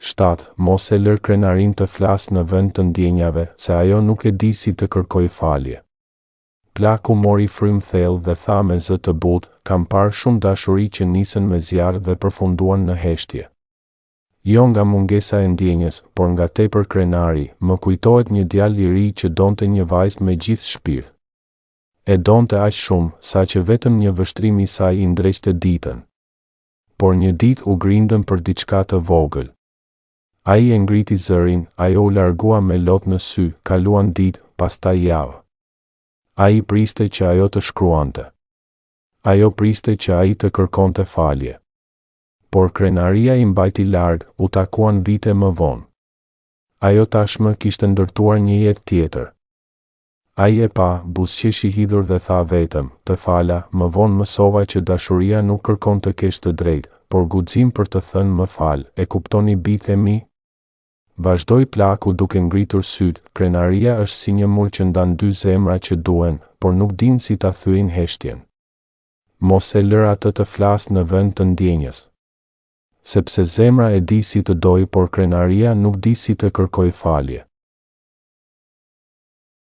7. Mos e lër krenarin të flasë në vend të ndjenjave, se ajo nuk e di si të kërkoj falje. Plaku mori frymë thellë dhe tha me zë të butë, kam parë shumë dashuri që nisën me zjarr dhe përfunduan në heshtje. Jo nga mungesa e ndjenjes, por nga tepër krenari, më kujtohet një djalë i ri që donte një vajzë me gjithë shpirt. E donte aq shumë, sa që vetëm një vështrim i saj i ndreqte ditën. Por një ditë u grindën për diçka të vogël. Ai e ngriti zërin, ajo u largua me lot në sy, kaluan ditë, pastaj javë. Ai priste që ajo të shkruante. Ajo priste që ai të kërkonte falje. Por krenaria i mbajti larg, u takuan vite më vonë. Ajo tashmë kishte ndërtuar një jetë tjetër. Ai e pa, buzëqesh i hidhur dhe tha vetëm, të fala, më vonë mësova që dashuria nuk kërkon të kesh të drejtë, por guxim për të thënë më fal, e kuptoni bithe mi? Vazhdoi plaku duke ngritur syt, krenaria është si një mur që ndan dy zemra që duen, por nuk din si ta thyejnë heshtjen. Mos e lër atë të flasë në vend të ndjenjes. Sepse zemra e di si të dojë, por krenaria nuk di si të kërkoj falje.